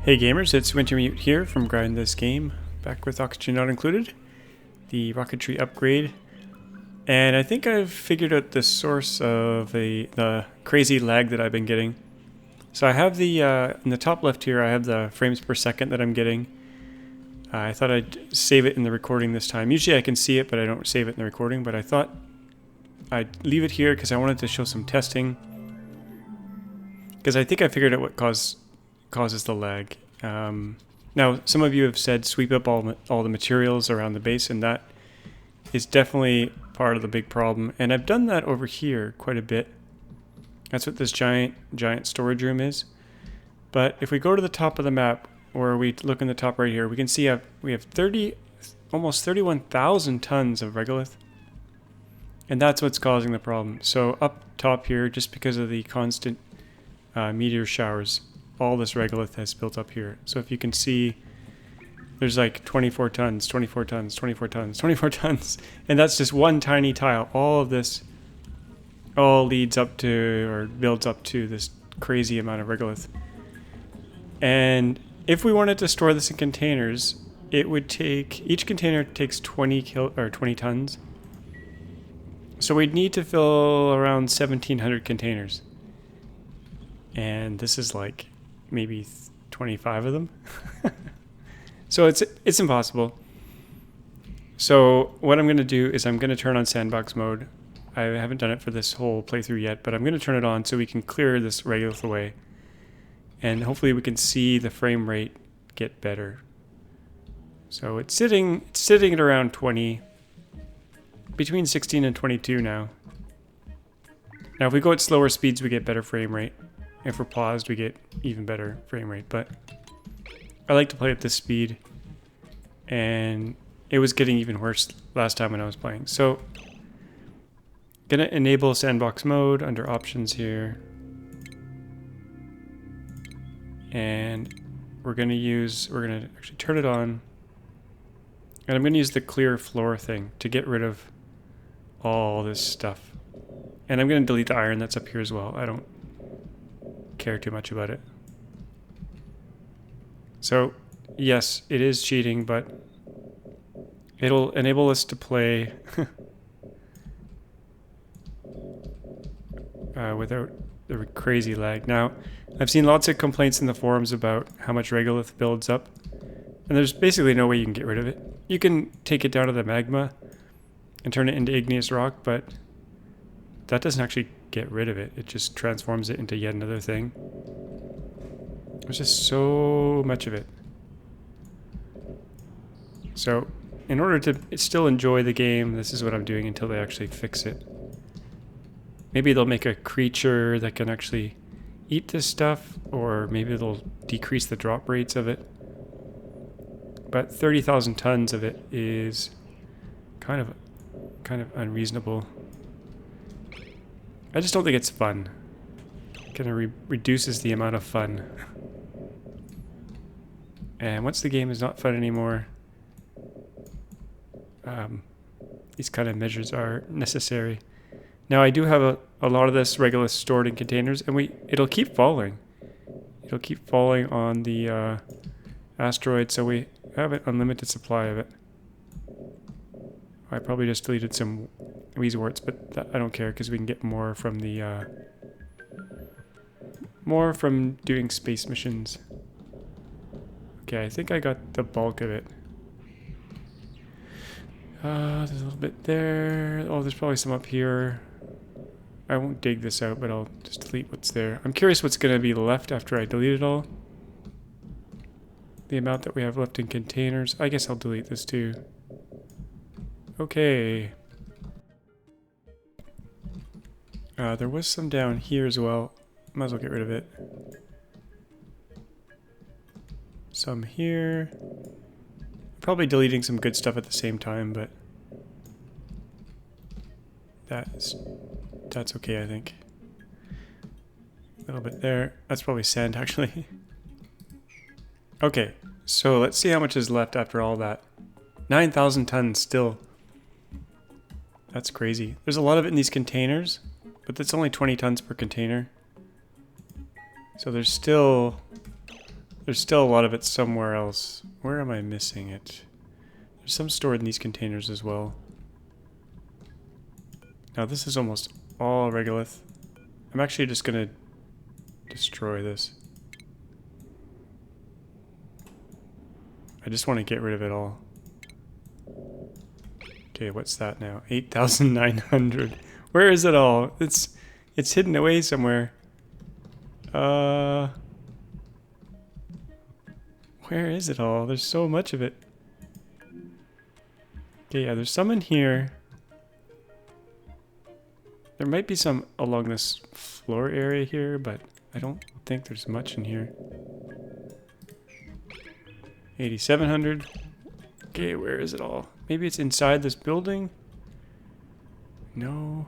Hey gamers, it's Wintermute here from Grind This Game, back with Oxygen Not Included, the Rocketry Upgrade, and I think I've figured out the source of the crazy lag that I've been getting. So I have the, in the top left here, I have the frames per second that I'm getting. I thought I'd save it in the recording this time. Usually I can see it, but I don't save it in the recording, but I thought I'd leave it here because I wanted to show some testing. Because I think I figured out what causes the lag. Now, some of you have said sweep up all the materials around the base, and that is definitely part of the big problem. And I've done that over here quite a bit. That's what this giant storage room is. But if we go to the top of the map, or we look in the top right here, we can see we have almost 31,000 tons of regolith. And that's what's causing the problem. So up top here, just because of the constant meteor showers, all this regolith has built up here. So if you can see, there's like 24 tons, 24 tons, 24 tons, 24 tons. And that's just one tiny tile. All of this all leads up to, or builds up to, this crazy amount of regolith. And if we wanted to store this in containers, it would take, each container takes 20 tons. So we'd need to fill around 1,700 containers. And this is like maybe 25 of them. So it's impossible. So what I'm going to do is I'm going to turn on Sandbox Mode. I haven't done it for this whole playthrough yet, but I'm going to turn it on so we can clear this regolith away. And hopefully we can see the frame rate get better. So it's sitting at around 20, between 16 and 22 now. Now if we go at slower speeds, we get better frame rate. If we're paused, we get even better frame rate. But I like to play at this speed, and it was getting even worse last time when I was playing. So gonna enable Sandbox Mode under Options here. And we're gonna actually turn it on. And I'm gonna use the clear floor thing to get rid of all this stuff. And I'm gonna delete the iron that's up here as well. I don't care too much about it. So yes, it is cheating, but it'll enable us to play without the crazy lag. Now, I've seen lots of complaints in the forums about how much regolith builds up, and there's basically no way you can get rid of it. You can take it down to the magma and turn it into igneous rock, but that doesn't actually get rid of it. It just transforms it into yet another thing. There's just so much of it. So in order to still enjoy the game, this is what I'm doing until they actually fix it. Maybe they'll make a creature that can actually eat this stuff, or maybe they'll decrease the drop rates of it. But 30,000 tons of it is kind of unreasonable. I just don't think it's fun. It kind of reduces the amount of fun. And once the game is not fun anymore, these kind of measures are necessary. Now I do have a lot of this regolith stored in containers, and it'll keep falling. It'll keep falling on the asteroid, so we have an unlimited supply of it. I probably just deleted some Weezeworts, but I don't care because we can get more from the from doing space missions. Okay, I think I got the bulk of it. There's a little bit there. Oh, there's probably some up here. I won't dig this out, but I'll just delete what's there. I'm curious what's going to be left after I delete it all. The amount that we have left in containers. I guess I'll delete this too. Okay. There was some down here as well. Might as well get rid of it. Some here. Probably deleting some good stuff at the same time, but that's okay, I think. A little bit there. That's probably sand, actually. Okay, so let's see how much is left after all that. 9,000 tons still. That's crazy. There's a lot of it in these containers, but that's only 20 tons per container. So there's still There's still a lot of it somewhere else. Where am I missing it? There's some stored in these containers as well. Now this is almost all regolith. I'm actually just gonna destroy this. I just want to get rid of it all. Okay, what's that now? 8,900. Where is it all? It's hidden away somewhere. Where is it all? There's so much of it. Okay, yeah, there's some in here. There might be some along this floor area here, but I don't think there's much in here. 8,700. Okay, where is it all? Maybe it's inside this building? No.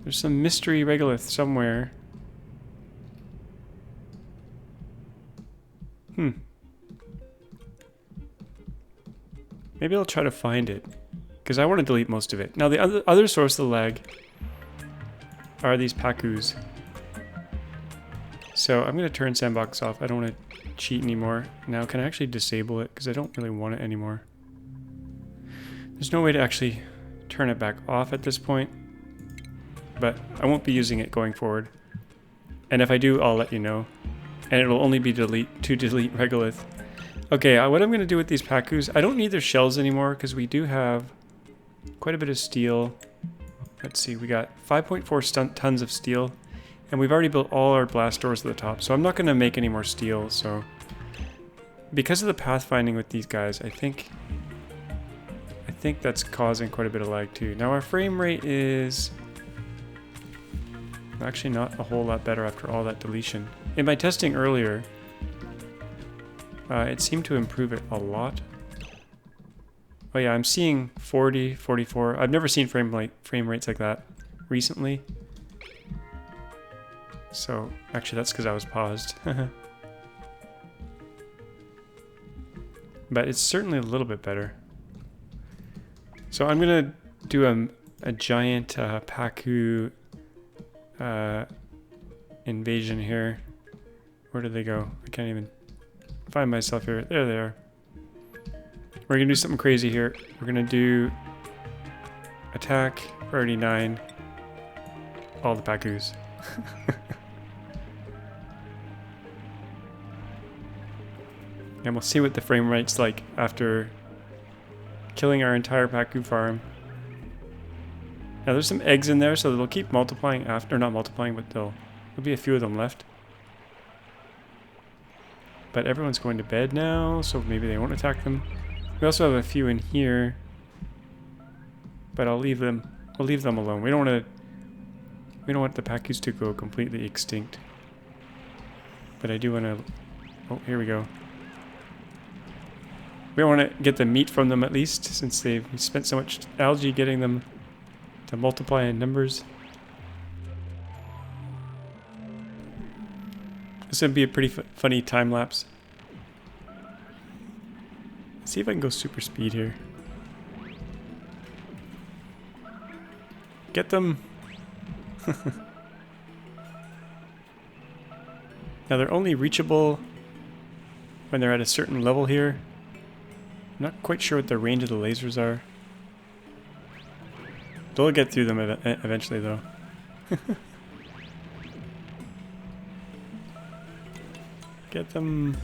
There's some mystery regolith somewhere. Maybe I'll try to find it, because I want to delete most of it. Now the other source of the lag are these Pacus. So I'm going to turn Sandbox off. I don't want to cheat anymore. Now can I actually disable it, because I don't really want it anymore. There's no way to actually turn it back off at this point, but I won't be using it going forward. And if I do, I'll let you know. And it'll only be to delete regolith. Okay, what I'm going to do with these Pacus, I don't need their shells anymore because we do have quite a bit of steel. Let's see, we got 5.4 tons of steel, and we've already built all our blast doors at the top, so I'm not going to make any more steel. So because of the pathfinding with these guys, I think that's causing quite a bit of lag too. Now our frame rate is actually not a whole lot better after all that deletion. In my testing earlier, it seemed to improve it a lot. Oh yeah, I'm seeing 40, 44. I've never seen frame rates like that recently. So, actually that's because I was paused. But it's certainly a little bit better. So I'm going to do a giant Pacu invasion here. Where did they go? I can't even find myself here. There they are. We're going to do something crazy here. We're going to do attack, priority 9, all the Pacus. And we'll see what the frame rate's like after killing our entire Pacu farm. Now there's some eggs in there, so they'll keep multiplying after, not multiplying, but there'll be a few of them left. But everyone's going to bed now, so maybe they won't attack them. We also have a few in here, but I'll leave them alone. We don't want the Pacus to go completely extinct. But I do want to. Oh, here we go. We want to get the meat from them at least, since they've spent so much algae getting them to multiply in numbers. This would be a pretty funny time lapse. Let's see if I can go super speed here. Get them! Now they're only reachable when they're at a certain level here. I'm not quite sure what the range of the lasers are. They'll get through them eventually though. Get them.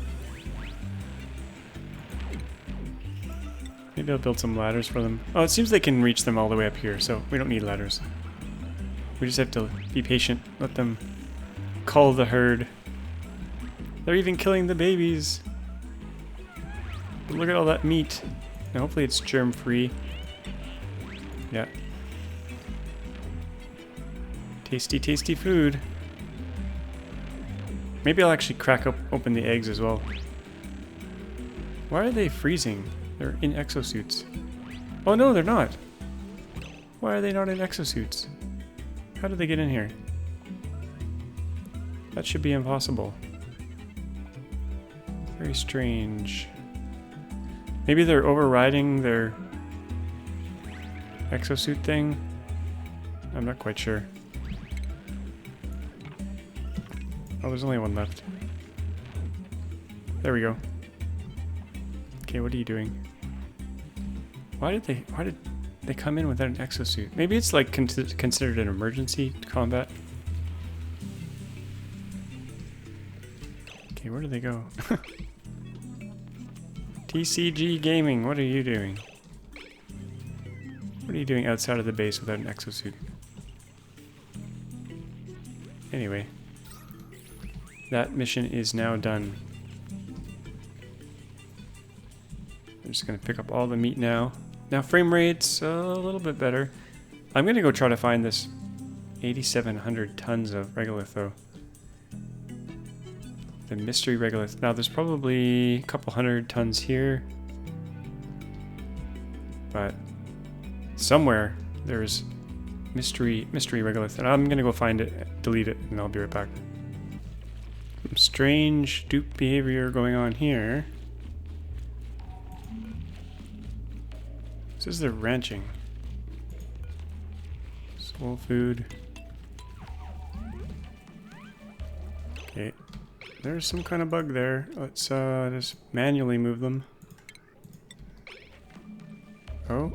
Maybe I'll build some ladders for them. Oh, it seems they can reach them all the way up here, so we don't need ladders. We just have to be patient, let them cull the herd. They're even killing the babies. But look at all that meat. Now hopefully it's germ-free. Yeah. Tasty, tasty food. Maybe I'll actually crack open the eggs as well. Why are they freezing? They're in exosuits. Oh no, they're not. Why are they not in exosuits? How did they get in here? That should be impossible. Very strange. Maybe they're overriding their exosuit thing? I'm not quite sure. Oh, there's only one left. There we go. Okay, what are you doing? Why did they come in without an exosuit? Maybe it's like considered an emergency combat. Okay, where do they go? TCG Gaming, what are you doing? What are you doing outside of the base without an exosuit? Anyway, that mission is now done. I'm just gonna pick up all the meat now. Now frame rate's a little bit better. I'm gonna go try to find this 8,700 tons of regolith though. The mystery regolith. Now there's probably a couple hundred tons here, but somewhere there's mystery regolith, and I'm gonna go find it, delete it, and I'll be right back. Some strange dupe behavior going on here. This is the ranching. Soul food. Okay. There's some kind of bug there. Let's just manually move them. Oh.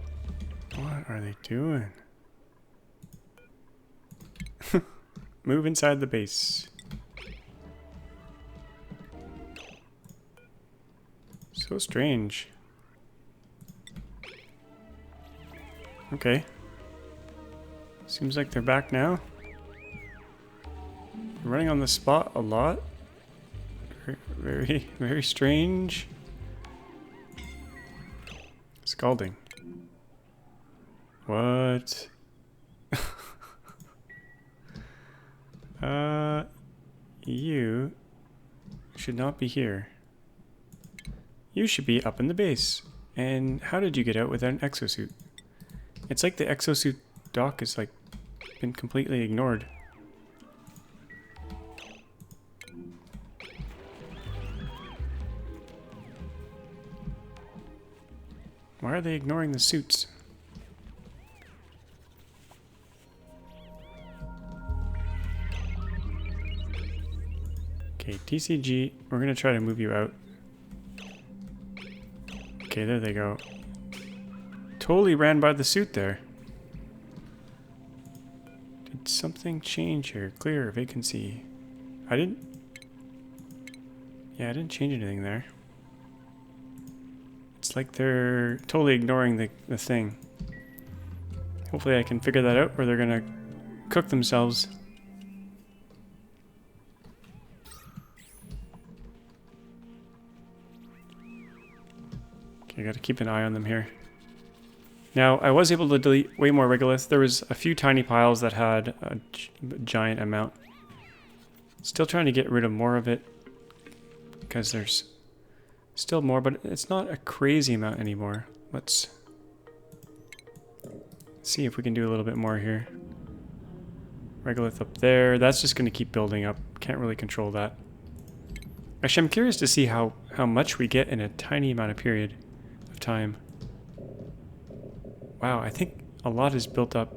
What are they doing? Move inside the base. So strange. Okay. Seems like they're back now. Running on the spot a lot. Very, very strange. Scalding. What? You should not be here. You should be up in the base. And how did you get out without an exosuit? It's like the exosuit dock is like been completely ignored. Why are they ignoring the suits? Okay, TCG, we're gonna try to move you out. Okay, there they go. Totally ran by the suit there. Did something change here? Clear vacancy. I didn't change anything there. It's like they're totally ignoring the thing. Hopefully I can figure that out, or they're gonna cook themselves. Okay, I gotta keep an eye on them here. Now, I was able to delete way more regolith. There was a few tiny piles that had a giant amount. Still trying to get rid of more of it, because there's still more, but it's not a crazy amount anymore. Let's see if we can do a little bit more here. Regolith up there. That's just going to keep building up. Can't really control that. Actually, I'm curious to see how much we get in a tiny amount of period of time. Wow, I think a lot is built up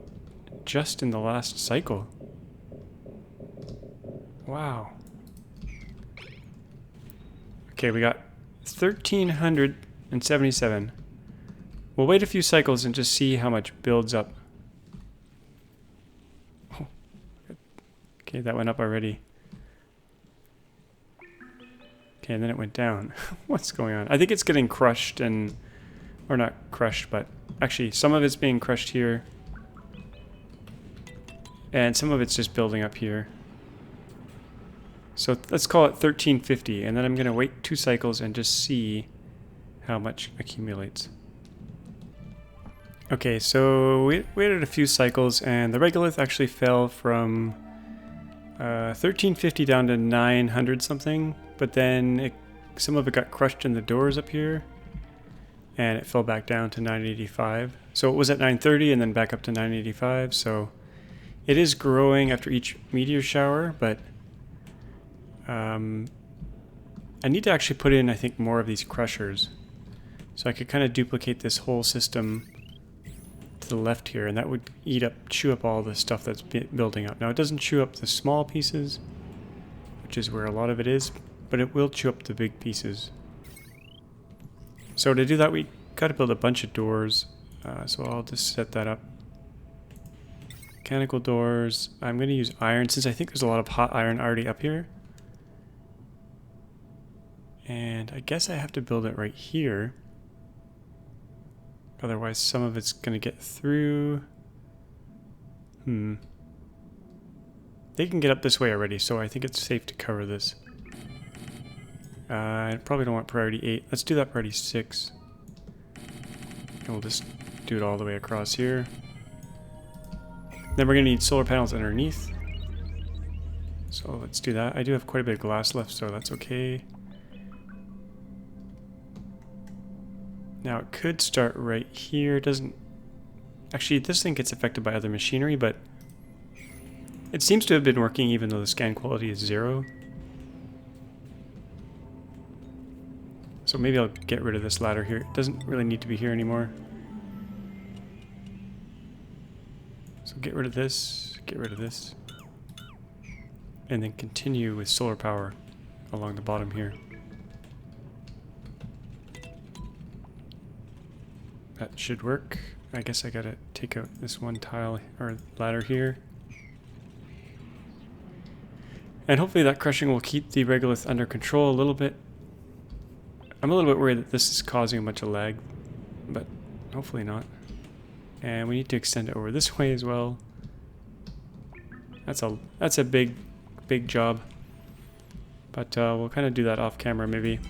just in the last cycle. Wow. Okay, we got 1,377. We'll wait a few cycles and just see how much builds up. Oh. Okay, that went up already. Okay, and then it went down. What's going on? I think it's getting crushed and... Or not crushed, but... Actually, some of it's being crushed here. And some of it's just building up here. So let's call it 1350, and then I'm going to wait 2 cycles and just see how much accumulates. Okay, so we waited a few cycles, and the regolith actually fell from 1350 down to 900 something, but then some of it got crushed in the doors up here, and it fell back down to 985. So it was at 930 and then back up to 985, so it is growing after each meteor shower, but I need to actually put in, I think, more of these crushers. So I could kind of duplicate this whole system to the left here, and that would chew up all the stuff that's building up. Now it doesn't chew up the small pieces, which is where a lot of it is, but it will chew up the big pieces. So to do that, we got to build a bunch of doors. So I'll just set that up. Mechanical doors. I'm going to use iron since I think there's a lot of hot iron already up here. And I guess I have to build it right here. Otherwise some of it's going to get through. They can get up this way already, so I think it's safe to cover this. I probably don't want priority 8. Let's do that priority 6. And we'll just do it all the way across here. Then we're going to need solar panels underneath. So let's do that. I do have quite a bit of glass left, so that's okay. Now it could start right here. It doesn't... Actually, this thing gets affected by other machinery, but it seems to have been working even though the scan quality is 0. So maybe I'll get rid of this ladder here. It doesn't really need to be here anymore. So get rid of this, get rid of this. And then continue with solar power along the bottom here. That should work. I guess I gotta take out this one tile or ladder here. And hopefully that crushing will keep the regolith under control a little bit. I'm a little bit worried that this is causing a bunch of lag, but hopefully not. And we need to extend it over this way as well. That's a big job. But we'll kind of do that off camera maybe.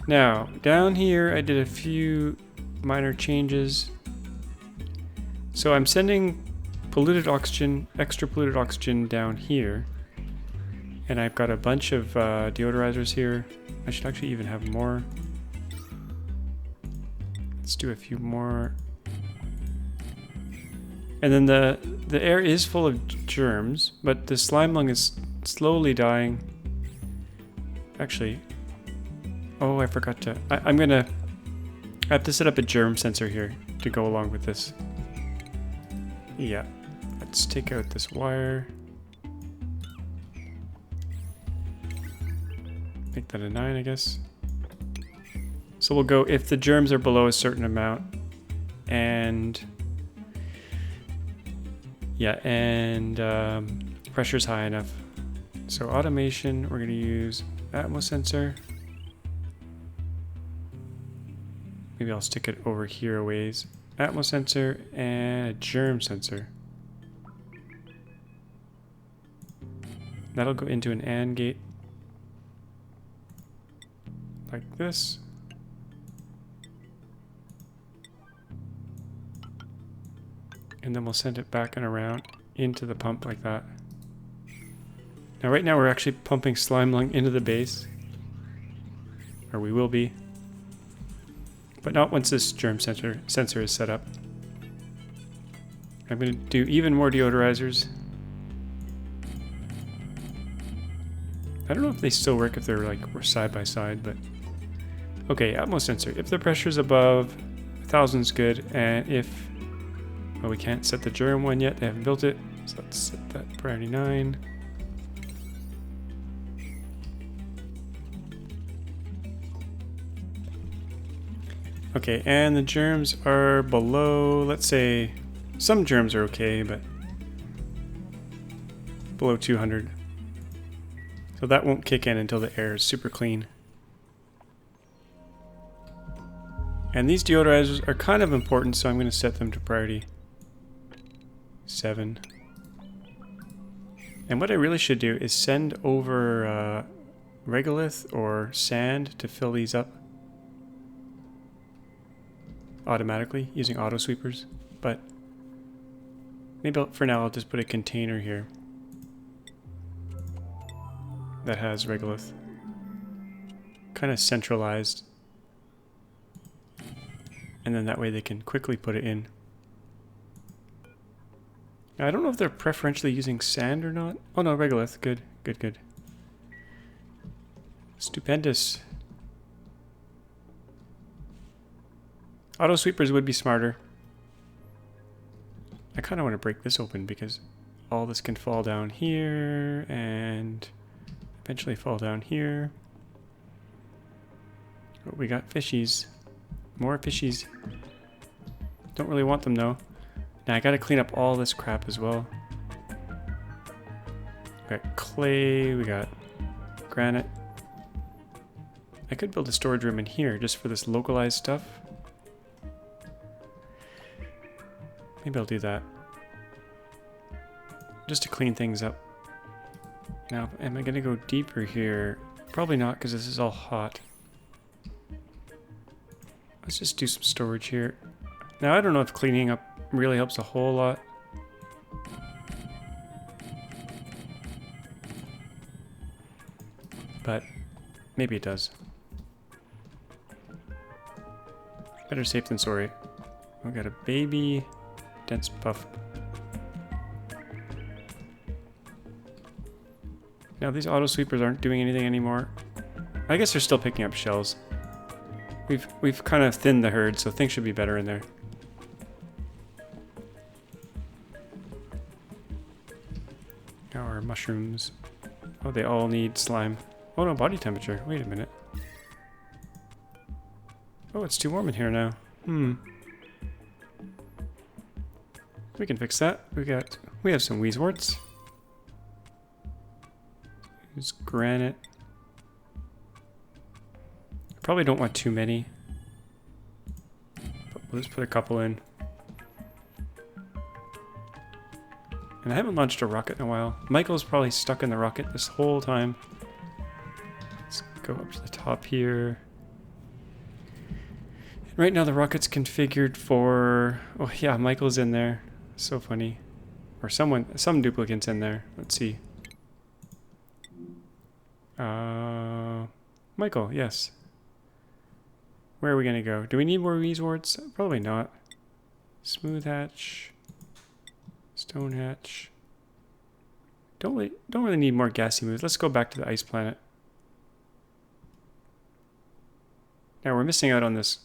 Now, down here I did a few minor changes. So I'm sending polluted oxygen, extra polluted oxygen down here. And I've got a bunch of deodorizers here. I should actually even have more. Let's do a few more. And then the air is full of germs, but the slime lung is slowly dying. Actually, oh, I forgot to... I have to set up a germ sensor here to go along with this. Yeah. Let's take out this wire. Make that a 9, I guess. So we'll go if the germs are below a certain amount, and yeah, and pressure's high enough. So automation, we're going to use Atmos sensor. Maybe I'll stick it over here a ways. Atmos sensor and a germ sensor. That'll go into an AND gate. Like this. And then we'll send it back and around into the pump like that. Now right now we're actually pumping slime lung into the base. Or we will be. But not once this germ sensor is set up. I'm going to do even more deodorizers. I don't know if they still work if they're like side by side, but... Okay, Atmos sensor. If the pressure's above 1,000 is good, and if... Well, we can't set the germ one yet, they haven't built it, so let's set that priority 9. Okay, and the germs are below, let's say, some germs are okay, but below 200. So that won't kick in until the air is super clean. And these deodorizers are kind of important, so I'm going to set them to priority 7. And what I really should do is send over regolith or sand to fill these up automatically using auto sweepers, but maybe for now I'll just put a container here that has regolith, kind of centralized, and then that way they can quickly put it in. Now, I don't know if they're preferentially using sand or not. Oh no, regolith. Good, good, good. Stupendous. Auto sweepers would be smarter. I kind of want to break this open because all this can fall down here and eventually fall down here. Oh, we got fishies. More fishies. Don't really want them though. Now I gotta clean up all this crap as well. We got clay, we got granite. I could build a storage room in here just for this localized stuff. Maybe I'll do that. Just to clean things up. Now, am I gonna go deeper here? Probably not, because this is all hot. Let's just do some storage here. Now, I don't know if cleaning up really helps a whole lot. But maybe it does. Better safe than sorry. We got a baby dense puff. Now these auto sweepers aren't doing anything anymore. I guess they're still picking up shells. We've kind of thinned the herd, so things should be better in there. Now our mushrooms. Oh, they all need slime. Oh no, body temperature. Wait a minute. Oh, it's too warm in here now. We can fix that. We have some weezeworts. Use granite. Probably don't want too many. But we'll just put a couple in. And I haven't launched a rocket in a while. Michael's probably stuck in the rocket this whole time. Let's go up to the top here. Right now the rocket's configured for... Oh yeah, Michael's in there. So funny. Or some duplicants in there. Let's see. Michael, yes. Where are we gonna go? Do we need more weezeworts? Probably not. Smooth hatch. Stone hatch. Don't really need more gassy moves. Let's go back to the ice planet. Now we're missing out on this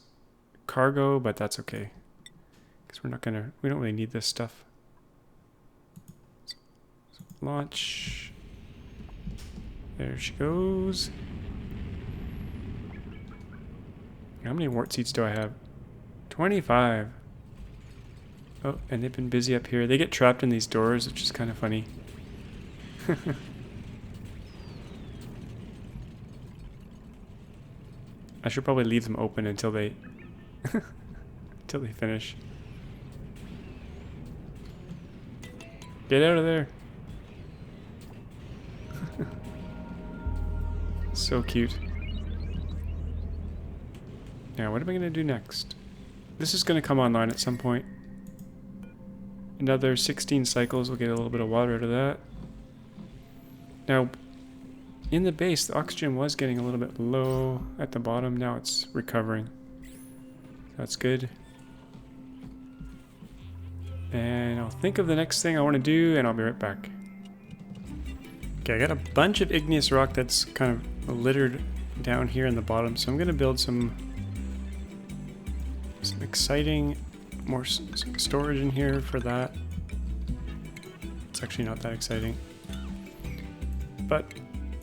cargo, but that's okay. Because we don't really need this stuff. Launch. There she goes. How many wart seeds do I have? 25. Oh, and they've been busy up here. They get trapped in these doors, which is kind of funny. I should probably leave them open until they until they finish. Get out of there. So cute. Now, what am I going to do next? This is going to come online at some point. Another 16 cycles, we'll get a little bit of water out of that. Now, in the base, the oxygen was getting a little bit low at the bottom. Now it's recovering. That's good. And I'll think of the next thing I want to do, and I'll be right back. Okay, I got a bunch of igneous rock that's kind of littered down here in the bottom, so I'm going to build some exciting more storage in here for that. It's actually not that exciting, but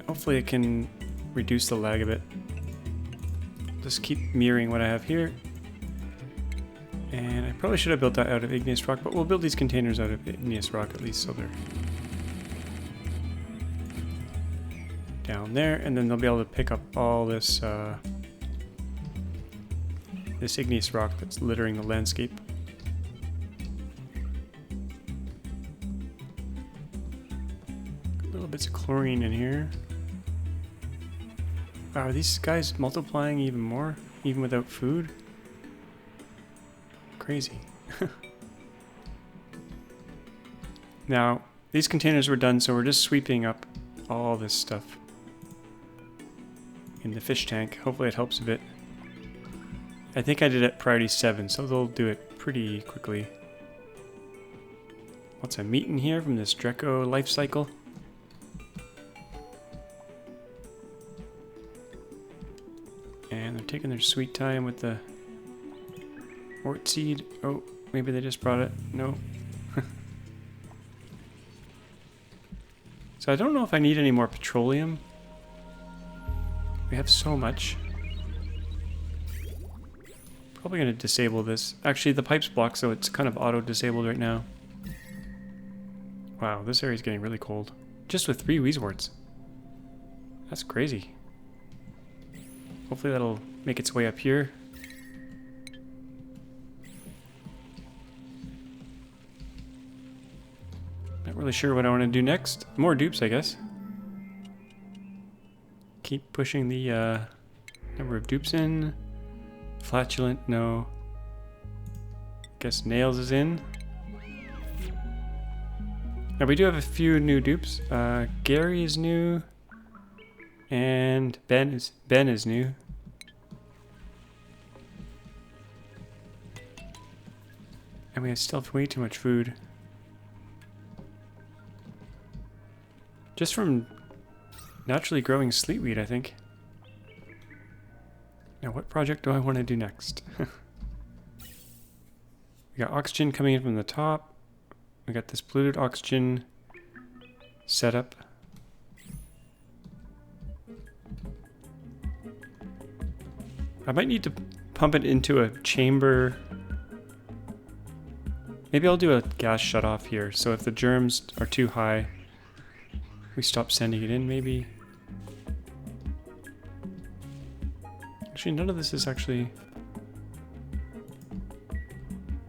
hopefully it can reduce the lag a bit. Just keep mirroring what I have here. And I probably should have built that out of igneous rock, but we'll build these containers out of igneous rock at least, so they're down there, and then they'll be able to pick up all this this igneous rock that's littering the landscape. Little bits of chlorine in here. Wow, are these guys multiplying even more, even without food? Crazy. Now, these containers were done, so we're just sweeping up all this stuff in the fish tank. Hopefully it helps a bit. I think I did it priority 7, so they'll do it pretty quickly. Lots of meat in here from this Draco life cycle. And they're taking their sweet time with the wart seed. Oh, maybe they just brought it. No. So I don't know if I need any more petroleum. We have so much. Probably going to disable this. Actually, the pipe's blocked, so it's kind of auto-disabled right now. Wow, this area's getting really cold. Just with 3 Wheezeworts. That's crazy. Hopefully that'll make its way up here. Not really sure what I want to do next. More dupes, I guess. Keep pushing the number of dupes in. Flatulent, no. Guess nails is in. Now we do have a few new dupes. Gary is new. And Ben is new. And we still have way too much food. Just from naturally growing sleetweed, I think. Now, what project do I want to do next? We got oxygen coming in from the top. We got this polluted oxygen setup. I might need to pump it into a chamber. Maybe I'll do a gas shutoff here, so if the germs are too high, we stop sending it in, maybe. Actually, none of this is actually...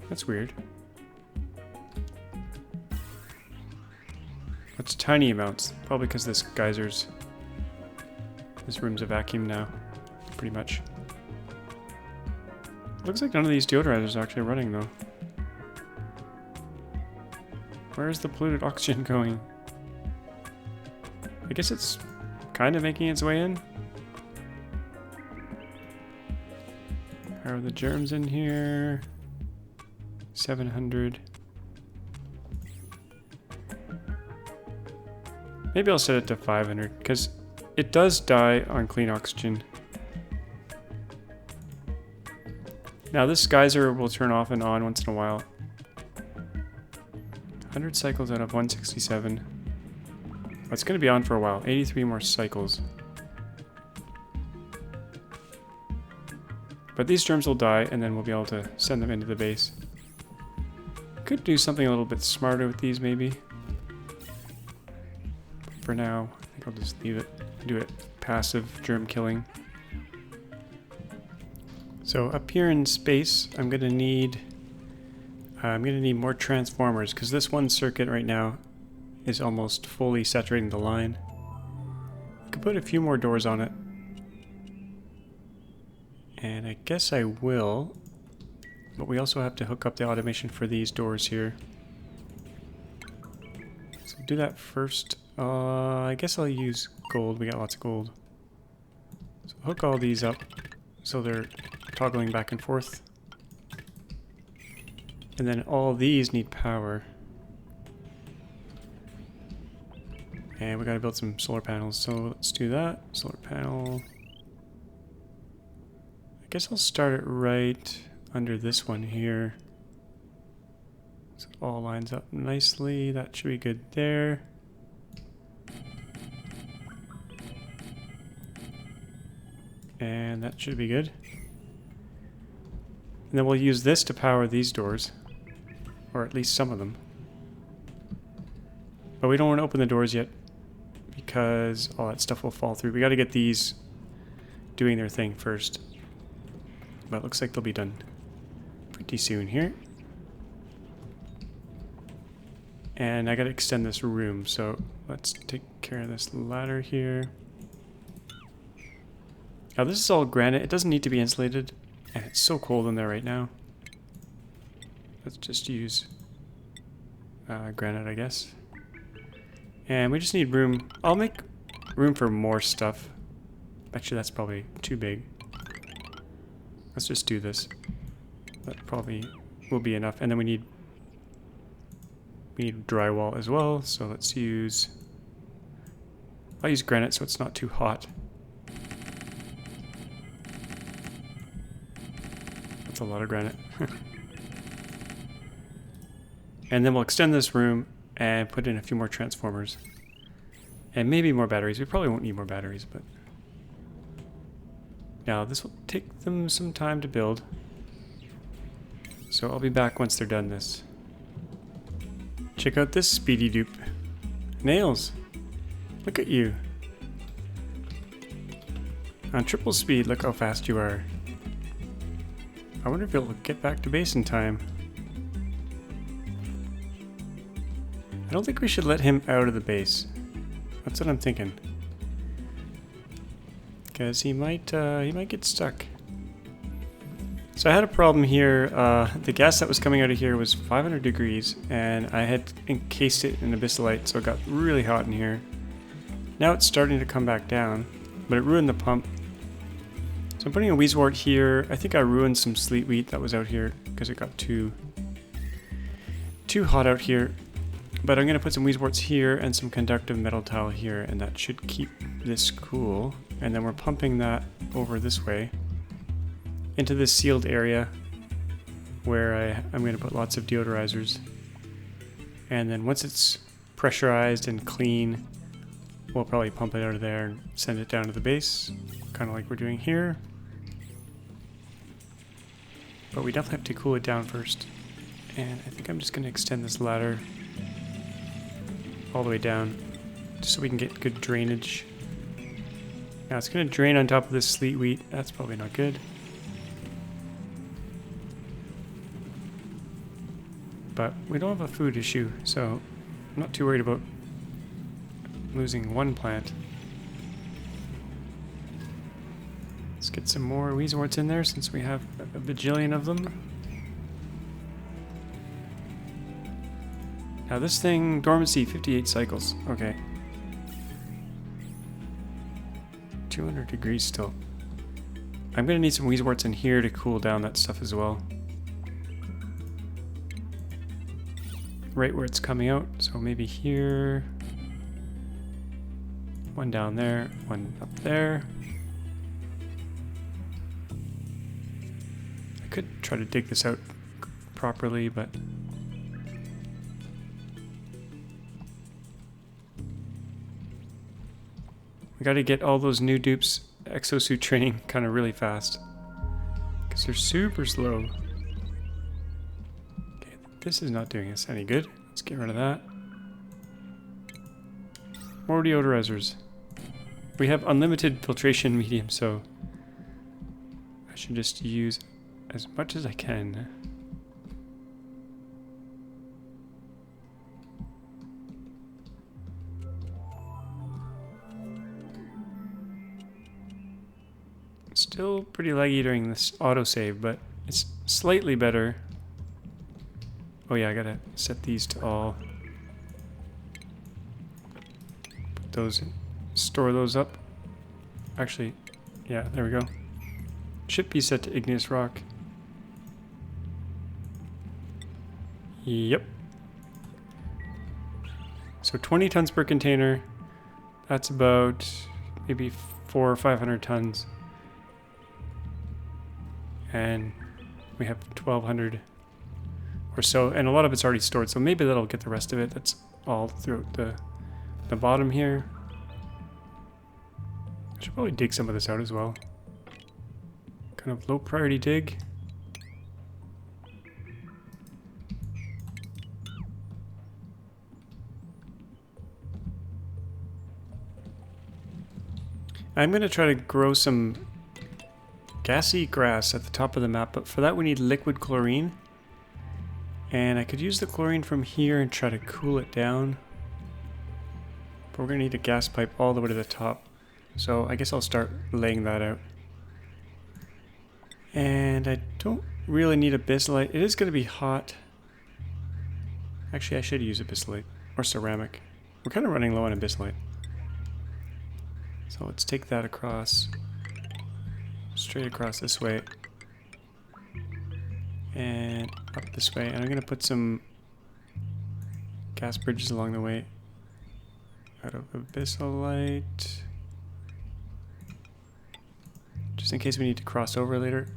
That's weird. That's tiny amounts. Probably because this geysers... This room's a vacuum now, pretty much. Looks like none of these deodorizers are actually running, though. Where's the polluted oxygen going? I guess it's kind of making its way in. How are the germs in here? 700. Maybe I'll set it to 500, because it does die on clean oxygen. Now this geyser will turn off and on once in a while. 100 cycles out of 167. Oh, it's going to be on for a while. 83 more cycles. But these germs will die, and then we'll be able to send them into the base. Could do something a little bit smarter with these, maybe. But for now, I think I'll just leave it. Do it passive germ killing. So up here in space, I'm gonna need more transformers, because this one circuit right now is almost fully saturating the line. I could put a few more doors on it. And I guess I will, but we also have to hook up the automation for these doors here. So do that first. I guess I'll use gold. We got lots of gold. So hook all these up so they're toggling back and forth. And then all these need power. And we gotta build some solar panels, so let's do that. Solar panel. I guess I'll start it right under this one here. So it all lines up nicely. That should be good there. And that should be good. And then we'll use this to power these doors. Or at least some of them. But we don't want to open the doors yet, because all that stuff will fall through. We got to get these doing their thing first. But it looks like they'll be done pretty soon here. And I got to extend this room, so let's take care of this ladder here. Now this is all granite. It doesn't need to be insulated, and it's so cold in there right now. Let's just use granite, I guess. And we just need room. I'll make room for more stuff. Actually, that's probably too big. Let's just do this. That probably will be enough. And then we need drywall as well. So let's use... I'll use granite so it's not too hot. That's a lot of granite. And then we'll extend this room and put in a few more transformers. And maybe more batteries. We probably won't need more batteries, but... Now, this will take them some time to build. So I'll be back once they're done this. Check out this speedy dupe. Nails! Look at you. On triple speed, look how fast you are. I wonder if he'll get back to base in time. I don't think we should let him out of the base. That's what I'm thinking. Because he might get stuck. So I had a problem here. The gas that was coming out of here was 500 degrees, and I had encased it in abyssalite, so it got really hot in here. Now it's starting to come back down, but it ruined the pump. So I'm putting a wheezewort here. I think I ruined some sleet wheat that was out here because it got too hot out here. But I'm going to put some wheezeworts here and some conductive metal tile here, and that should keep this cool. And then we're pumping that over this way into this sealed area where I'm going to put lots of deodorizers. And then once it's pressurized and clean, we'll probably pump it out of there and send it down to the base, kind of like we're doing here. But we definitely have to cool it down first. And I think I'm just going to extend this ladder all the way down, just so we can get good drainage. Now it's going to drain on top of this sleet wheat. That's probably not good. But we don't have a food issue, so I'm not too worried about losing one plant. Let's get some more wheezeworts in there since we have a bajillion of them. Now this thing, dormancy, 58 cycles. Okay. 200 degrees still. I'm gonna need some wheezeworts in here to cool down that stuff as well. Right where it's coming out, so maybe here. One down there, one up there. I could try to dig this out properly, but we got to get all those new dupes exosuit training kind of really fast because they're super slow. Okay, this is not doing us any good. Let's get rid of that. More deodorizers. We have unlimited filtration medium, so I should just use as much as I can. Still pretty laggy during this autosave, but it's slightly better. Oh yeah, I gotta set these to all. Put those in. Store those up. Actually, yeah, there we go. Should be set to igneous rock. Yep. So 20 tons per container. That's about maybe 400 or 500 tons. And we have 1,200 or so, and a lot of it's already stored, so maybe that'll get the rest of it. That's all throughout the bottom here. I should probably dig some of this out as well. Kind of low priority dig. I'm going to try to grow some gassy grass at the top of the map, but for that we need liquid chlorine. And I could use the chlorine from here and try to cool it down. But we're going to need a gas pipe all the way to the top. So I guess I'll start laying that out. And I don't really need a abyssalite. It is going to be hot. Actually, I should use abyssalite or ceramic. We're kind of running low on abyssalite. So let's take that across. Straight across this way. And up this way. And I'm going to put some gas bridges along the way. Out of abyssalite. Just in case we need to cross over later.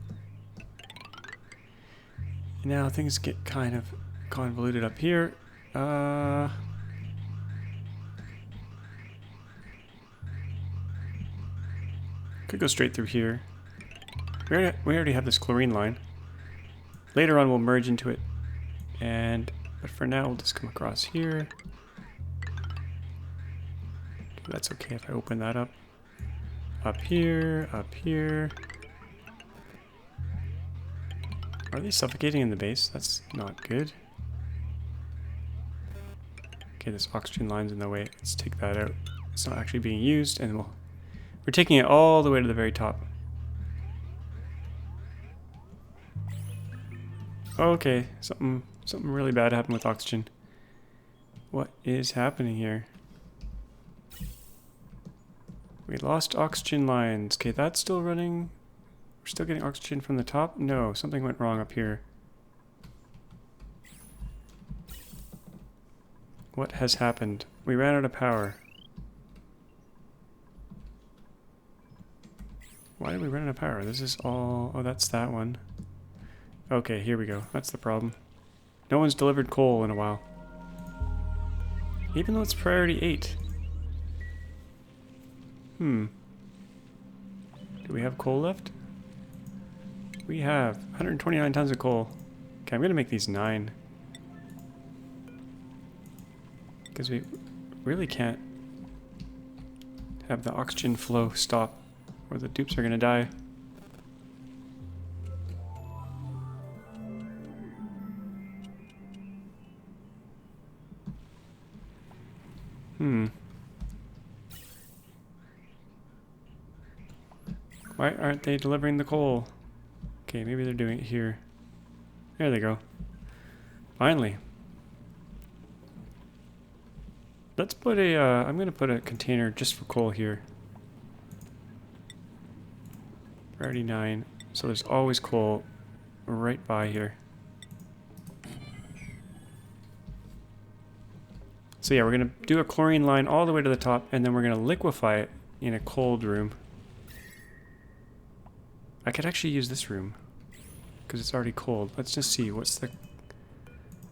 Now things get kind of convoluted up here. Could go straight through here. We already have this chlorine line. Later on we'll merge into it. But for now we'll just come across here. That's okay if I open that up. Up here, up here. Are they suffocating in the base? That's not good. Okay, this oxygen line's in the way. Let's take that out. It's not actually being used, and we're taking it all the way to the very top. Okay, something really bad happened with oxygen. What is happening here? We lost oxygen lines. Okay, that's still running. We're still getting oxygen from the top? No, something went wrong up here. What has happened? We ran out of power. Why did we run out of power? This is all... Oh, that's that one. Okay, here we go. That's the problem. No one's delivered coal in a while. Even though it's priority 8. Do we have coal left? We have 129 tons of coal. Okay, I'm gonna make these 9. Because we really can't have the oxygen flow stop or the dupes are gonna die. Why aren't they delivering the coal? Okay, maybe they're doing it here. There they go. Finally. Let's put a, I'm gonna put a container just for coal here. Priority 9. So there's always coal right by here. So yeah, we're gonna do a chlorine line all the way to the top, and then we're gonna liquefy it in a cold room. I could actually use this room because it's already cold. Let's just see, what's the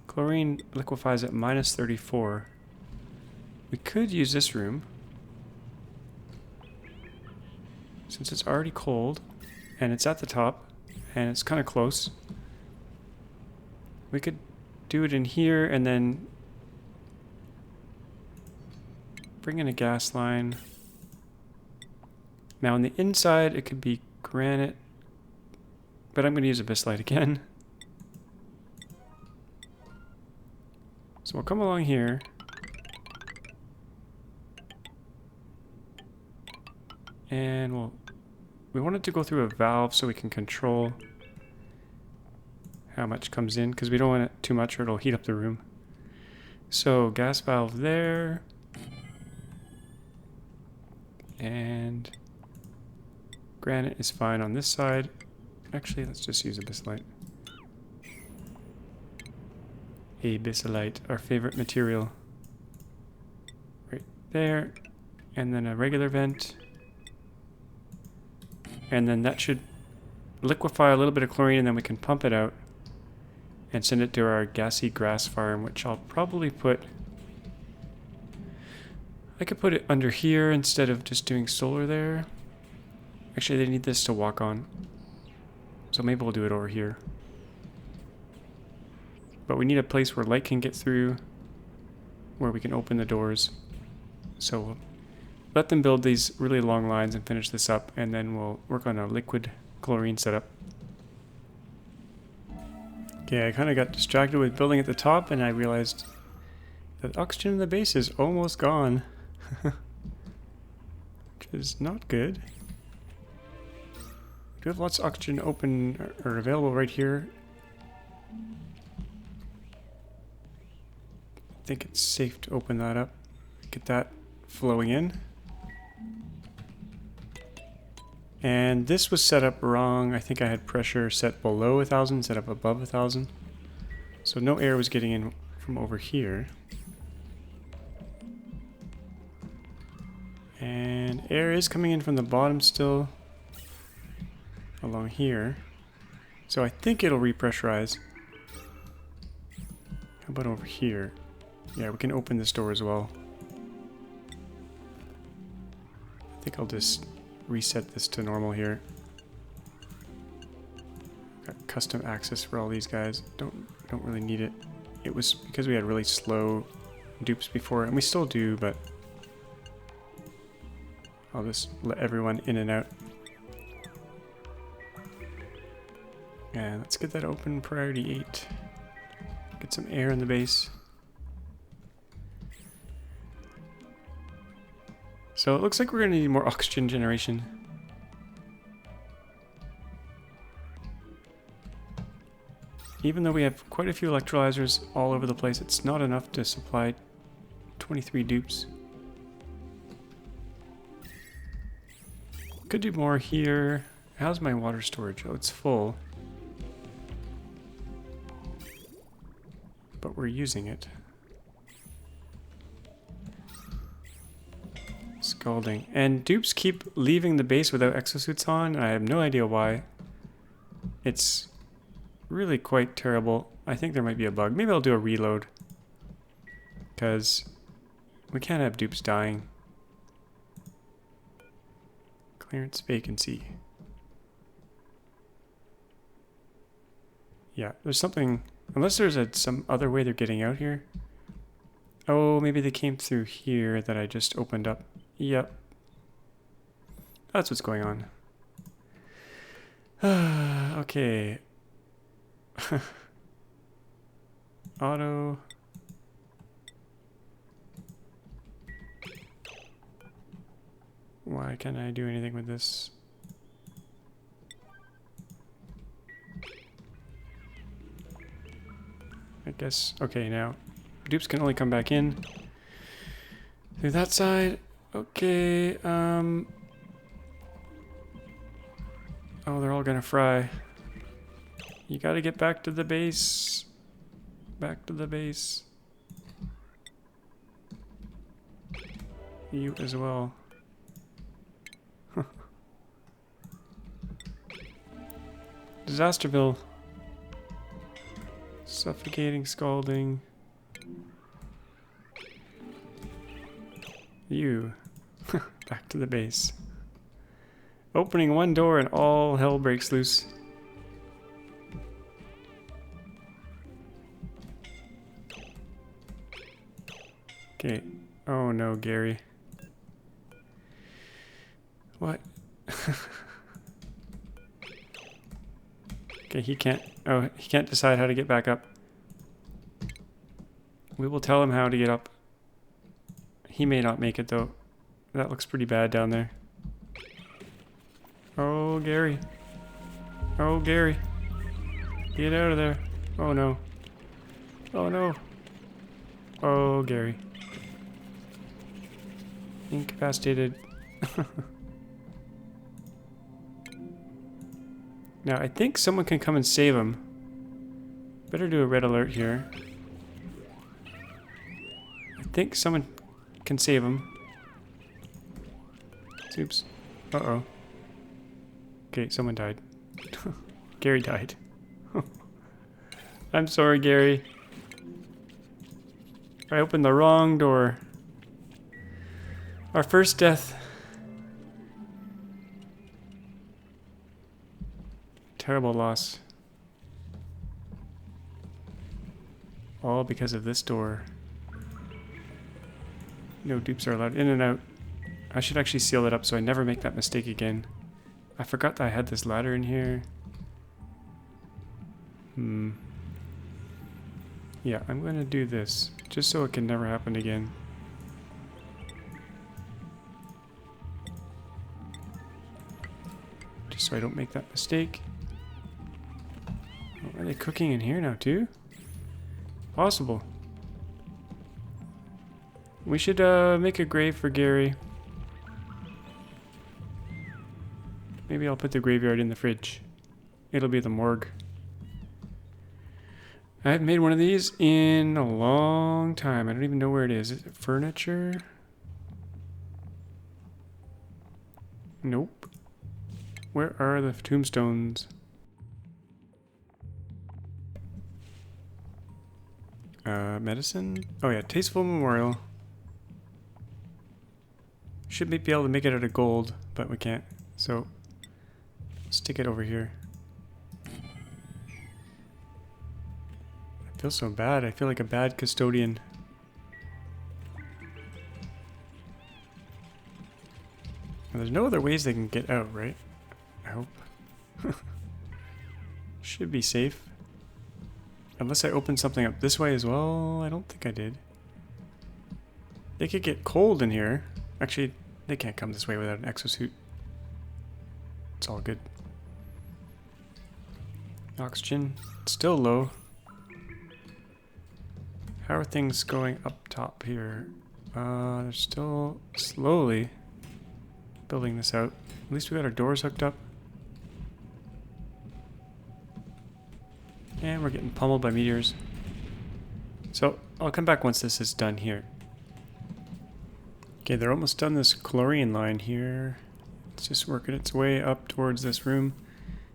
chlorine liquefies at -34. We could use this room since it's already cold and it's at the top and it's kind of close. We could do it in here and then bring in a gas line. Now on the inside it could be granite, but I'm going to use a bislight again. So we'll come along here. And we want it to go through a valve so we can control how much comes in, because we don't want it too much or it'll heat up the room. So gas valve there. And granite is fine on this side. Actually, let's just use a bislight. A bislight, our favorite material. Right there. And then a regular vent. And then that should liquefy a little bit of chlorine, and then we can pump it out and send it to our gassy grass farm, which I'll probably put... I could put it under here instead of just doing solar there. Actually, they need this to walk on. So maybe we'll do it over here. But we need a place where light can get through, where we can open the doors. So we'll let them build these really long lines and finish this up, and then we'll work on a liquid chlorine setup. Okay, I kind of got distracted with building at the top, and I realized that oxygen in the base is almost gone. Which is not good. We do have lots of oxygen open or available right here. I think it's safe to open that up. Get that flowing in. And this was set up wrong. I think I had pressure set below 1,000, set up above 1,000. So no air was getting in from over here. And air is coming in from the bottom still. Along here. So I think it'll repressurize. How about over here? Yeah, we can open this door as well. I think I'll just reset this to normal here. Got custom access for all these guys. Don't really need it. It was because we had really slow dupes before, and we still do, but I'll just let everyone in and out. And let's get that open, priority 8. Get some air in the base. So it looks like we're going to need more oxygen generation. Even though we have quite a few electrolyzers all over the place, it's not enough to supply 23 dupes. Could do more here. How's my water storage? Oh, it's full. But we're using it. Scalding. And dupes keep leaving the base without exosuits on. I have no idea why. It's really quite terrible. I think there might be a bug. Maybe I'll do a reload. Because we can't have dupes dying. Clearance vacancy. Yeah, there's something... Unless there's some other way they're getting out here. Oh, maybe they came through here that I just opened up. Yep. That's what's going on. Okay. Auto. Why can't I do anything with this? I guess, okay, now dupes can only come back in through that side. Okay, oh, they're all gonna fry. You gotta get back to the base. Back to the base. You as well. Disasterville. Suffocating, scalding. You. Back to the base. Opening one door and all hell breaks loose. Okay. Oh no, Gary. What? Okay, he can't... Oh, he can't decide how to get back up. We will tell him how to get up. He may not make it, though. That looks pretty bad down there. Oh, Gary. Oh, Gary. Get out of there. Oh, no. Oh, no. Oh, Gary. Incapacitated. Now, I think someone can come and save him. Better do a red alert here. I think someone can save him. Oops. Uh-oh. Okay, someone died. Gary died. I'm sorry, Gary. I opened the wrong door. Our first death. Terrible loss. All because of this door. No dupes are allowed in and out. I should actually seal it up so I never make that mistake again. I forgot that I had this ladder in here. Yeah, I'm gonna do this just so it can never happen again. Just so I don't make that mistake. Are they cooking in here now too? Possible. We should make a grave for Gary. Maybe I'll put the graveyard in the fridge. It'll be the morgue. I haven't made one of these in a long time. I don't even know where it is. Is it furniture? Nope. Where are the tombstones? Medicine? Oh yeah, Tasteful Memorial. Should be able to make it out of gold, but we can't. So stick it over here. I feel so bad. I feel like a bad custodian. And there's no other ways they can get out, right? I hope. Should be safe. Unless I open something up this way as well. I don't think I did. They could get cold in here. Actually, they can't come this way without an exosuit. It's all good. Oxygen, still low. How are things going up top here? They're still slowly building this out. At least we got our doors hooked up. And we're getting pummeled by meteors. So I'll come back once this is done here. Okay, they're almost done this chlorine line here. It's just working its way up towards this room.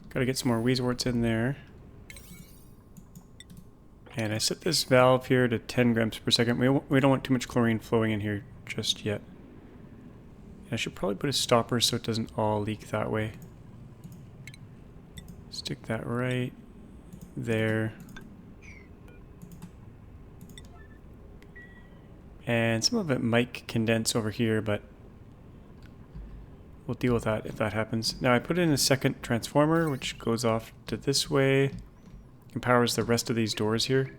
Gotta get some more Weezeworts in there. And I set this valve here to 10 grams per second. We don't want too much chlorine flowing in here just yet. I should probably put a stopper so it doesn't all leak that way. Stick that right there. And some of it might condense over here, but we'll deal with that if that happens. Now I put in a second transformer, which goes off to this way and powers the rest of these doors here.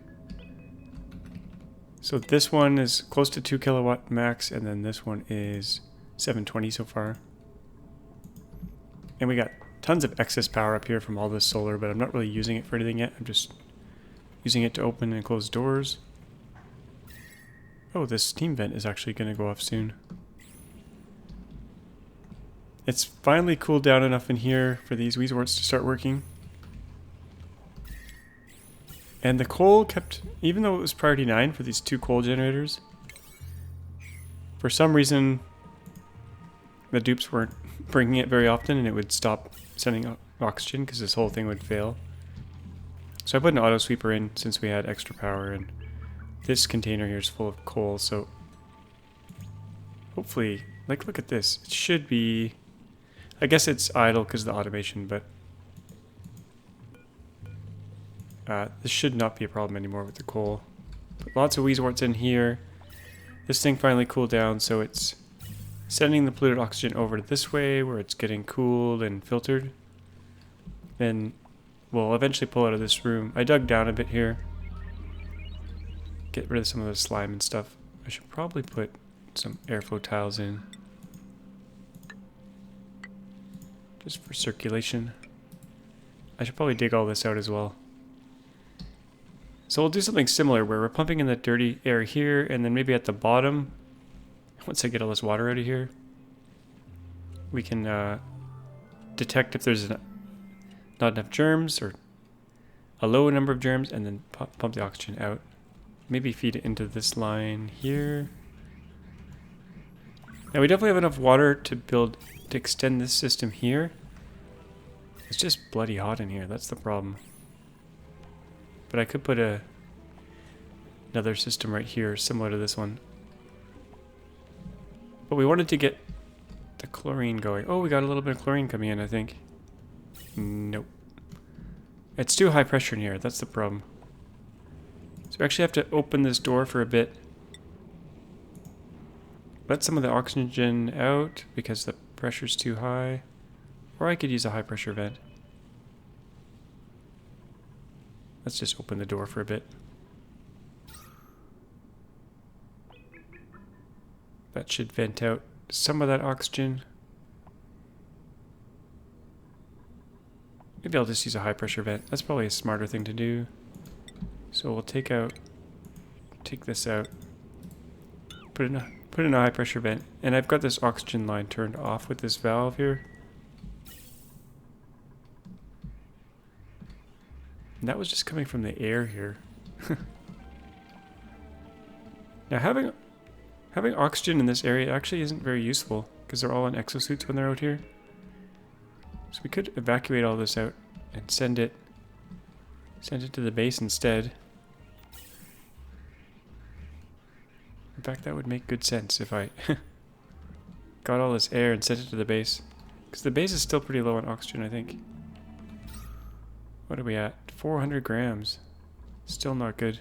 So this one is close to 2 kilowatt max, and then this one is 720 so far. And we got tons of excess power up here from all this solar, but I'm not really using it for anything yet. I'm just using it to open and close doors. Oh, this steam vent is actually going to go off soon. It's finally cooled down enough in here for these Weezeworts to start working. And the coal kept, even though it was priority 9 for these 2 coal generators, for some reason the dupes weren't bringing it very often and it would stop sending oxygen because this whole thing would fail. So I put an auto sweeper in since we had extra power, and this container here is full of coal, so hopefully, like, look at this. It should be, I guess it's idle because of the automation, but this should not be a problem anymore with the coal. Put lots of Weezeworts in here. This thing finally cooled down, so it's sending the polluted oxygen over this way where it's getting cooled and filtered. Then we'll eventually pull out of this room. I dug down a bit here. Get rid of some of the slime and stuff. I should probably put some airflow tiles in. Just for circulation. I should probably dig all this out as well. So we'll do something similar where we're pumping in the dirty air here, and then maybe at the bottom, once I get all this water out of here, we can detect if there's not enough germs or a low number of germs, and then pump the oxygen out. Maybe feed it into this line here. Now we definitely have enough water to extend this system here. It's just bloody hot in here, that's the problem. But I could put another system right here, similar to this one. But we wanted to get the chlorine going. Oh, we got a little bit of chlorine coming in, I think. Nope. It's too high pressure in here, that's the problem. So we actually have to open this door for a bit. Let some of the oxygen out because the pressure's too high. Or I could use a high pressure vent. Let's just open the door for a bit. That should vent out some of that oxygen. Maybe I'll just use a high pressure vent. That's probably a smarter thing to do. So we'll take this out, put in a high pressure vent, and I've got this oxygen line turned off with this valve here. And that was just coming from the air here. Now having oxygen in this area actually isn't very useful because they're all in exosuits when they're out here. So we could evacuate all this out and send it to the base instead. In fact, that would make good sense if I got all this air and sent it to the base. Because the base is still pretty low on oxygen, I think. What are we at? 400 grams. Still not good.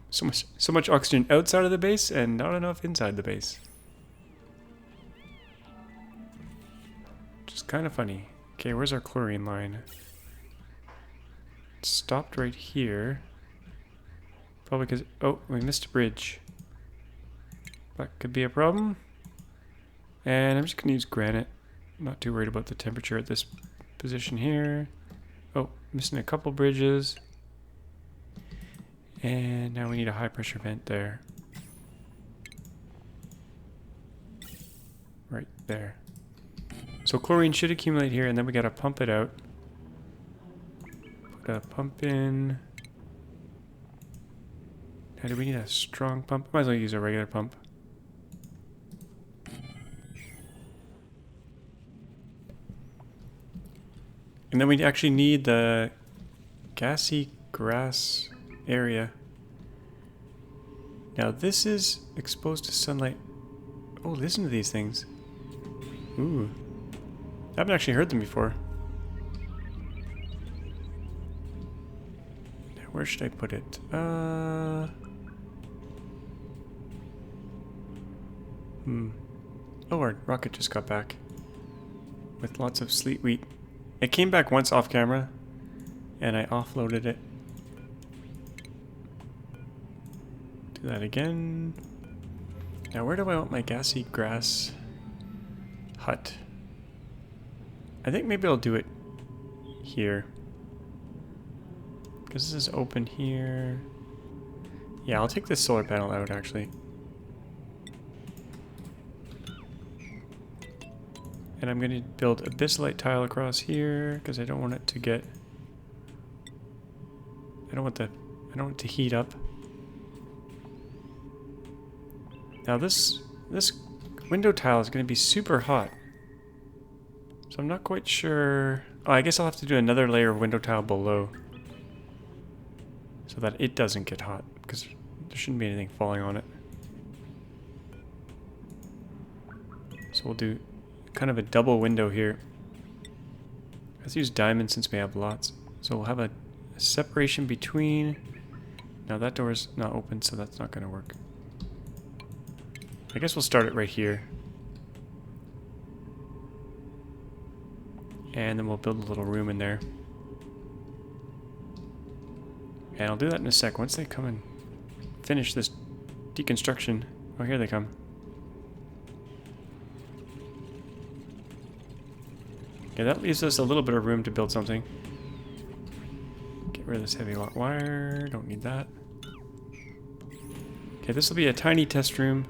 So much oxygen outside of the base and not enough inside the base. Which is kind of funny. Okay, where's our chlorine line? It stopped right here. Probably because... Oh, we missed a bridge. That could be a problem. And I'm just going to use granite. Not too worried about the temperature at this position here. Oh, missing a couple bridges. And now we need a high pressure vent there. Right there. So chlorine should accumulate here, and then we gotta pump it out. Put a pump in. Now do we need a strong pump? Might as well use a regular pump. And then we actually need the gassy grass area. Now this is exposed to sunlight. Oh, listen to these things. Ooh. I haven't actually heard them before. Now where should I put it? Oh, our rocket just got back. With lots of sleet wheat. It came back once off camera. And I offloaded it. Do that again. Now where do I want my gassy grass hut? I think maybe I'll do it here. Because this is open here. Yeah, I'll take this solar panel out actually. And I'm going to build a bisylite tile across here because I don't want it to get... I don't want it to heat up. Now this window tile is going to be super hot. So I'm not quite sure... Oh, I guess I'll have to do another layer of window tile below. So that it doesn't get hot, because there shouldn't be anything falling on it. So we'll do kind of a double window here. Let's use diamond since we have lots. So we'll have a separation between... Now that door's not open, so that's not going to work. I guess we'll start it right here. And then we'll build a little room in there. And I'll do that in a sec. Once they come and finish this deconstruction. Oh, here they come. Okay, that leaves us a little bit of room to build something. Get rid of this heavy wire. Don't need that. Okay, this will be a tiny test room.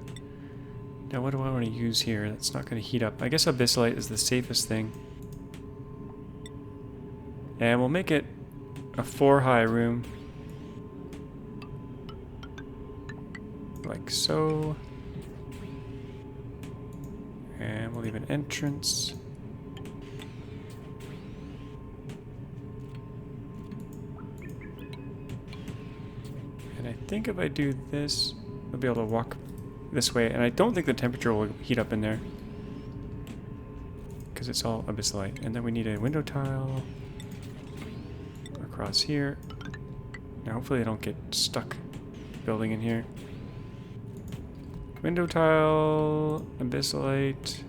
Now what do I want to use here? That's not going to heat up. I guess abyssallite is the safest thing. And we'll make it a 4-high room. Like so. And we'll leave an entrance. And I think if I do this, we'll be able to walk this way. And I don't think the temperature will heat up in there, because it's all abyssallite. And then we need a window tile across here. Now hopefully I don't get stuck building in here. Window tile, abyssallite.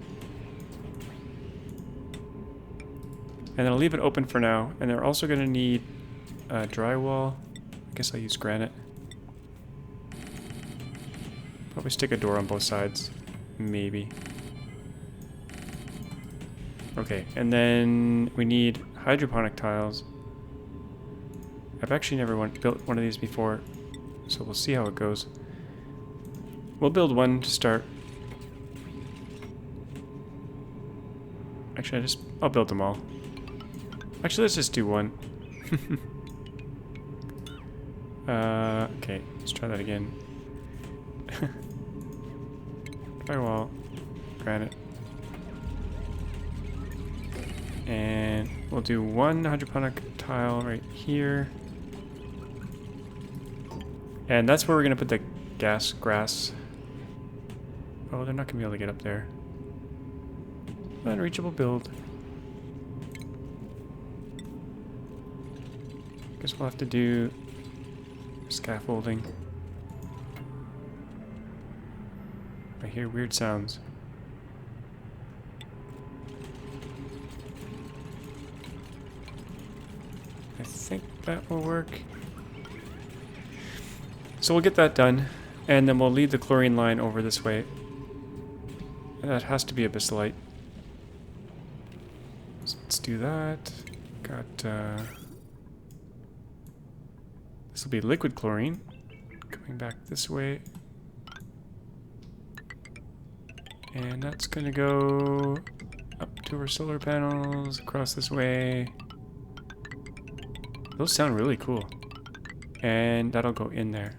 And then I'll leave it open for now. And they're also going to need drywall. I guess I'll use granite. Probably stick a door on both sides. Maybe. Okay, and then we need hydroponic tiles. I've actually never built one of these before, so we'll see how it goes. We'll build one to start. Actually, I'll build them all. Actually, let's just do one. Okay, let's try that again. Drywall, granite. And we'll do one hydroponic tile right here. And that's where we're going to put the grass Oh, they're not going to be able to get up there. Unreachable build. Guess we'll have to do scaffolding. I hear weird sounds. I think that will work. So we'll get that done, and then we'll lead the chlorine line over this way. And that has to be abyssalite. So let's do that. Got, this will be liquid chlorine. Coming back this way. And that's gonna go up to our solar panels, across this way. Those sound really cool. And that'll go in there.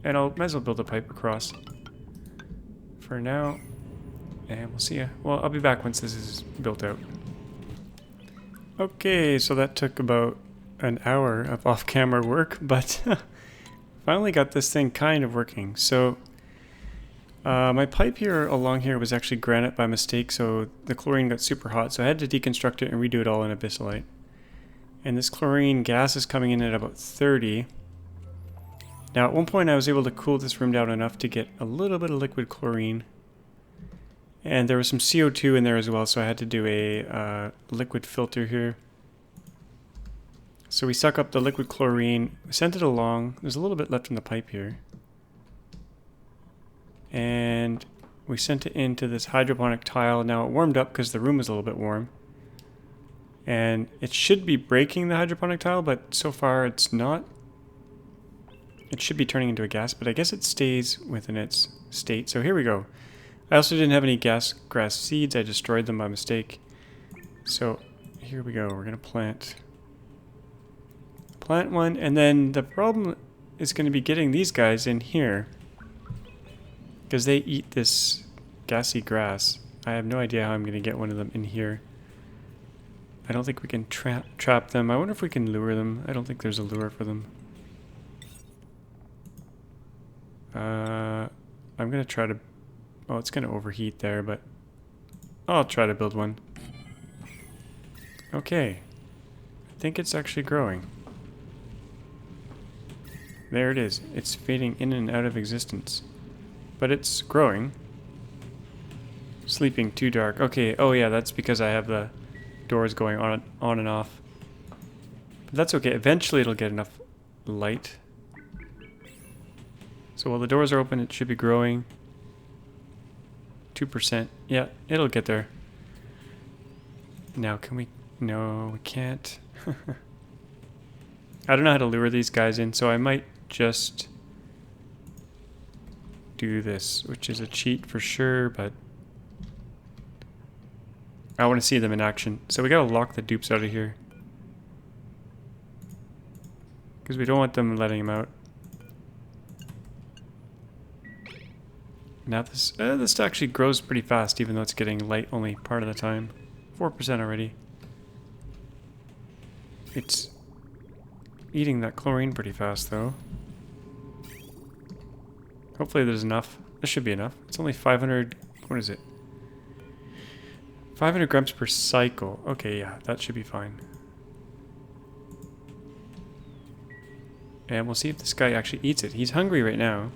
And I'll might as well build a pipe across for now. And we'll see ya. Well, I'll be back once this is built out. Okay, so that took about an hour of off-camera work, but finally got this thing kind of working. So my pipe here along here was actually granite by mistake, so the chlorine got super hot, so I had to deconstruct it and redo it all in abyssalite. And this chlorine gas is coming in at about 30. Now at one point I was able to cool this room down enough to get a little bit of liquid chlorine. And there was some CO2 in there as well, so I had to do a liquid filter here. So we suck up the liquid chlorine, sent it along. There's a little bit left in the pipe here. And we sent it into this hydroponic tile. Now it warmed up because the room was a little bit warm. And it should be breaking the hydroponic tile, but so far it's not. It should be turning into a gas, but I guess it stays within its state. So here we go. I also didn't have any grass seeds. I destroyed them by mistake. So here we go. We're going to plant one, and then the problem is going to be getting these guys in here because they eat this gassy grass. I have no idea how I'm going to get one of them in here. I don't think we can trap them. I wonder if we can lure them. I don't think there's a lure for them. I'm going to try to... Oh, it's going to overheat there, but I'll try to build one. Okay. I think it's actually growing. There it is. It's fading in and out of existence. But it's growing. Sleeping too dark. Okay, oh yeah, that's because I have the doors going on and off. But that's okay. Eventually it'll get enough light. So while the doors are open, it should be growing. 2%. Yeah, it'll get there. Now, can we... No, we can't. I don't know how to lure these guys in, so I might just do this, which is a cheat for sure, but I want to see them in action. So we gotta lock the dupes out of here, because we don't want them letting them out. Now this actually grows pretty fast, even though it's getting light only part of the time. 4% already. It's eating that chlorine pretty fast, though. Hopefully there's enough. This should be enough. It's only 500... What is it? 500 grams per cycle. Okay, yeah, that should be fine. And we'll see if this guy actually eats it. He's hungry right now.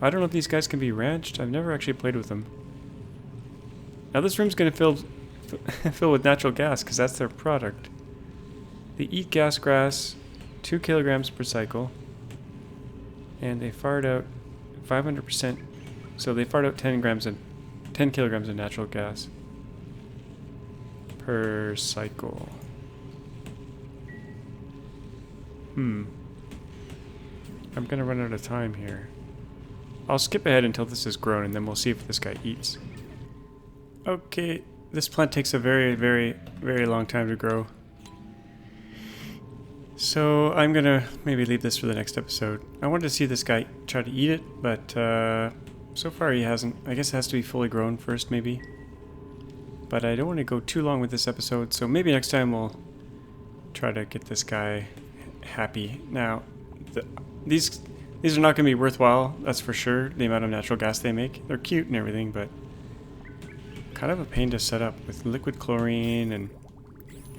I don't know if these guys can be ranched. I've never actually played with them. Now this room's going to fill with natural gas because that's their product. They eat gas grass, 2 kilograms per cycle, and they fart out 500%. So they fart out 10 kilograms of natural gas per cycle. I'm gonna run out of time here. I'll skip ahead until this is grown, and then we'll see if this guy eats. Okay, this plant takes a very, very, very long time to grow. So I'm gonna maybe leave this for the next episode. I wanted to see this guy try to eat it, but so far he hasn't. I guess it has to be fully grown first, maybe. But I don't want to go too long with this episode, so maybe next time we'll try to get this guy happy. Now, the These are not going to be worthwhile, that's for sure, the amount of natural gas they make. They're cute and everything, but kind of a pain to set up with liquid chlorine and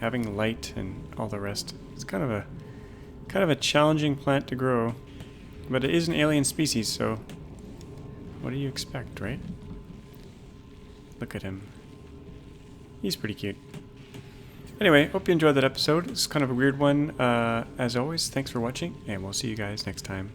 having light and all the rest. It's kind of a challenging plant to grow, but it is an alien species, so what do you expect, right? Look at him. He's pretty cute. Anyway, hope you enjoyed that episode. It's kind of a weird one. As always, thanks for watching, and we'll see you guys next time.